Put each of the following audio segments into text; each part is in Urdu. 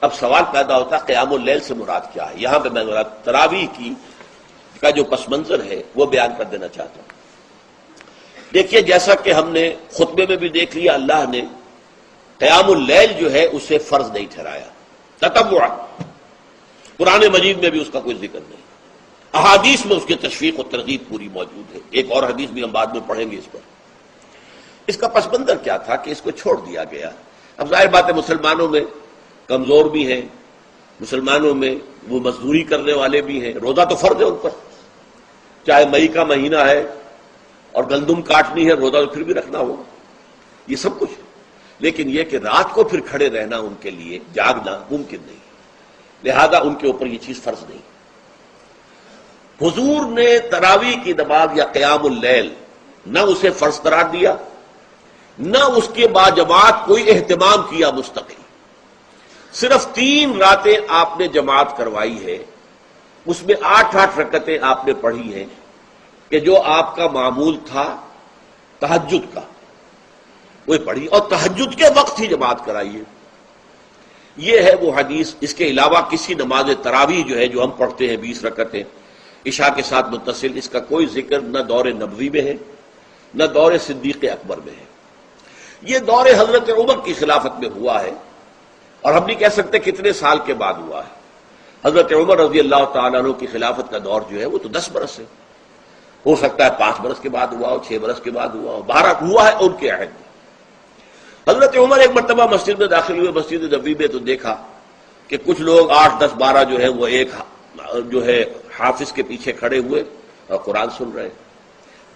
اب سوال پیدا ہوتا ہے قیام اللیل سے مراد کیا ہے؟ یہاں پہ میں تراویح کا جو پس منظر ہے وہ بیان کر دینا چاہتا ہوں۔ دیکھیے، جیسا کہ ہم نے خطبے میں بھی دیکھ لیا، اللہ نے قیام اللیل جو ہے اسے فرض نہیں ٹھہرایا، تطوع۔ قرآن مجید میں بھی اس کا کوئی ذکر نہیں، احادیث میں اس کی تشویق و ترغیب پوری موجود ہے۔ ایک اور حدیث بھی ہم بعد میں پڑھیں گے اس پر۔ اس کا پس منظر کیا تھا کہ اس کو چھوڑ دیا گیا۔ اب ظاہر بات ہے مسلمانوں میں کمزور بھی ہیں، مسلمانوں میں وہ مزدوری کرنے والے بھی ہیں، روزہ تو فرض ہے ان پر، چاہے مئی کا مہینہ ہے اور گندم کاٹنی ہے، روزہ تو پھر بھی رکھنا ہوگا، یہ سب کچھ۔ لیکن یہ کہ رات کو پھر کھڑے رہنا ان کے لیے، جاگنا ممکن نہیں، لہذا ان کے اوپر یہ چیز فرض نہیں۔ حضور نے تراویح کی نماز یا قیام اللیل نہ اسے فرض قرار دیا، نہ اس کے بعد جماعت کوئی اہتمام کیا مستقل۔ صرف 3 راتیں آپ نے جماعت کروائی ہے، اس میں 8 رکعتیں آپ نے پڑھی ہیں کہ جو آپ کا معمول تھا تہجد کا، وہ پڑھی، اور تہجد کے وقت ہی جماعت کرائی ہے۔ یہ ہے وہ حدیث۔ اس کے علاوہ کسی نماز تراویح جو ہے جو ہم پڑھتے ہیں 20 رکعتیں عشاء کے ساتھ متصل، اس کا کوئی ذکر نہ دور نبوی میں ہے نہ دور صدیق اکبر میں ہے۔ یہ دور حضرت عمر کی خلافت میں ہوا ہے، اور ہم نہیں کہہ سکتے کتنے سال کے بعد ہوا ہے۔ حضرت عمر رضی اللہ تعالیٰ عنہ کی خلافت کا دور جو ہے وہ تو 10 برس ہے، ہو سکتا ہے 5 برس کے بعد ہوا ہو، 6 برس کے بعد ہوا ہو، 12 ہوا ہے ان کے عہد میں۔ حضرت عمر ایک مرتبہ مسجد میں داخل ہوئے، مسجد نبوی میں، تو دیکھا کہ کچھ لوگ 8، 10، 12 جو ہے وہ ایک جو ہے حافظ کے پیچھے کھڑے ہوئے اور قرآن سن رہے ہیں،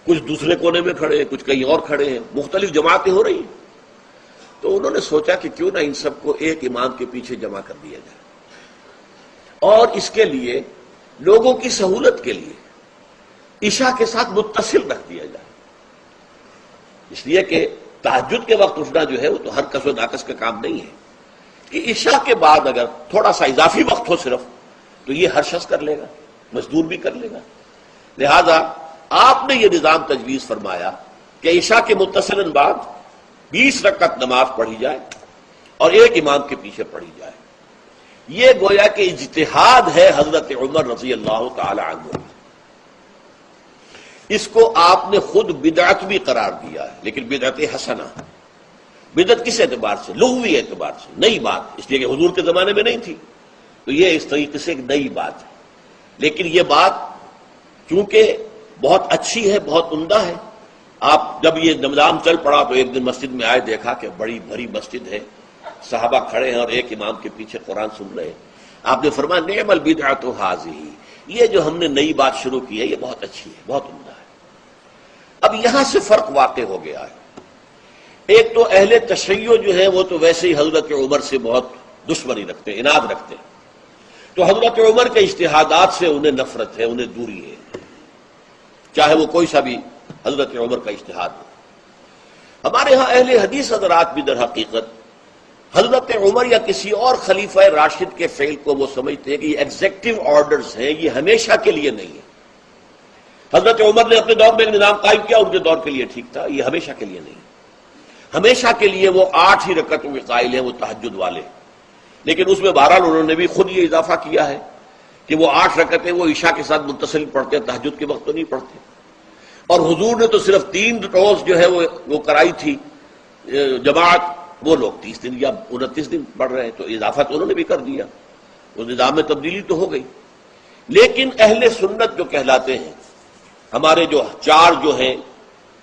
کچھ دوسرے کونے میں کھڑے ہیں، کچھ کہیں اور کھڑے ہیں، مختلف جماعتیں ہو رہی ہیں۔ تو انہوں نے سوچا کہ کیوں نہ ان سب کو ایک امام کے پیچھے جمع کر دیا جائے، اور اس کے لیے لوگوں کی سہولت کے لیے عشاء کے ساتھ متصل رکھ دیا جائے، اس لیے کہ تہجد کے وقت اٹھنا جو ہے وہ تو ہر کس و ناقص کا کام نہیں ہے، کہ عشاء کے بعد اگر تھوڑا سا اضافی وقت ہو صرف، تو یہ ہر شخص کر لے گا، مزدور بھی کر لے گا۔ لہذا آپ نے یہ نظام تجویز فرمایا کہ عشاء کے متصل بعد 20 رکعت نماز پڑھی جائے اور ایک امام کے پیچھے پڑھی جائے۔ یہ گویا کہ اجتہاد ہے حضرت عمر رضی اللہ تعالی عنہ، اس کو آپ نے خود بدعت بھی قرار دیا ہے، لیکن بدعت حسنہ۔ بدعت کس اعتبار سے؟ لغوی اعتبار سے، نئی بات، اس لیے کہ حضور کے زمانے میں نہیں تھی، تو یہ اس طریقے سے ایک نئی بات ہے۔ لیکن یہ بات چونکہ بہت اچھی ہے، بہت عمدہ ہے۔ آپ جب یہ نظام چل پڑا تو ایک دن مسجد میں آئے، دیکھا کہ بڑی بھری مسجد ہے، صحابہ کھڑے ہیں اور ایک امام کے پیچھے قرآن سن رہے ہیں۔ آپ نے فرمایا نعم البدعۃ ھذہ، یہ جو ہم نے نئی بات شروع کی ہے یہ بہت اچھی ہے، بہت عمدہ ہے۔ اب یہاں سے فرق واقع ہو گیا ہے۔ ایک تو اہل تشیع جو ہے وہ تو ویسے ہی حضرت عمر سے بہت دشمنی رکھتے ہیں، عناد رکھتے ہیں، تو حضرت عمر کے اجتہادات سے انہیں نفرت ہے، انہیں دوری ہے، چاہے وہ کوئی سا بھی حضرت عمر کا اجتہاد ہو۔ ہمارے ہاں اہل حدیث حضرات بھی در حقیقت حضرت عمر یا کسی اور خلیفہ راشد کے فعل کو وہ سمجھتے ہیں کہ یہ ایگزیکٹو آرڈرز ہیں، یہ ہمیشہ کے لیے نہیں ہے۔ حضرت عمر نے اپنے دور میں ایک نظام قائم کیا، ان کے دور کے لیے ٹھیک تھا، یہ ہمیشہ کے لیے نہیں۔ ہمیشہ کے لیے وہ 8 ہی رکعتوں کے قائل ہیں، وہ تہجد والے، لیکن اس میں بہرحال انہوں نے بھی خود یہ اضافہ کیا ہے کہ وہ 8 رکعتیں وہ عشاء کے ساتھ متصل پڑھتے ہیں، تہجد کے وقت تو نہیں پڑھتے۔ اور حضور نے تو صرف 3 روز جو ہے وہ کرائی تھی جماعت، وہ لوگ 30 دن یا 29 دن پڑھ رہے ہیں، تو اضافہ تو انہوں نے بھی کر دیا، وہ نظام میں تبدیلی تو ہو گئی۔ لیکن اہل سنت جو کہلاتے ہیں، ہمارے جو 4 جو ہیں،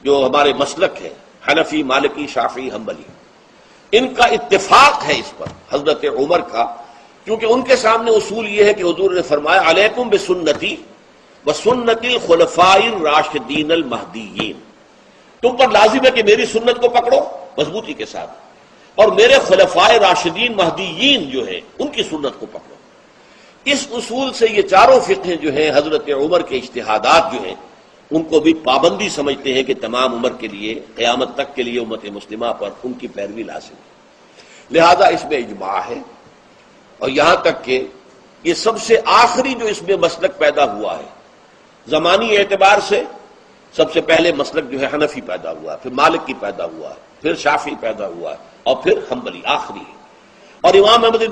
جو ہمارے مسلک ہیں، حنفی، مالکی، شافعی، حنبلی، ان کا اتفاق ہے اس پر حضرت عمر کا، کیونکہ ان کے سامنے اصول یہ ہے کہ حضور نے فرمایا علیکم بسنتی وسنت الخلفاء الراشدین المہدیین، تم پر لازم ہے کہ میری سنت کو پکڑو مضبوطی کے ساتھ، اور میرے خلفاء راشدین مہدیین جو ہیں ان کی سنت کو پکڑو۔ اس اصول سے یہ چاروں فقہ جو ہیں حضرت عمر کے اجتہادات جو ہیں ان کو بھی پابندی سمجھتے ہیں کہ تمام عمر کے لیے، قیامت تک کے لیے امت مسلمہ پر ان کی پیروی لازم ہے، لہذا اس میں اجماع ہے۔ اور یہاں تک کہ یہ سب سے آخری جو اس میں مسلک پیدا ہوا ہے زمانی اعتبار سے، سب سے پہلے مسلک جو ہے حنفی پیدا ہوا ہے، پھر مالکی پیدا ہوا ہے، پھر شافعی پیدا ہوا ہے، اور پھر حنبلی آخری ہے۔ اور امام احمد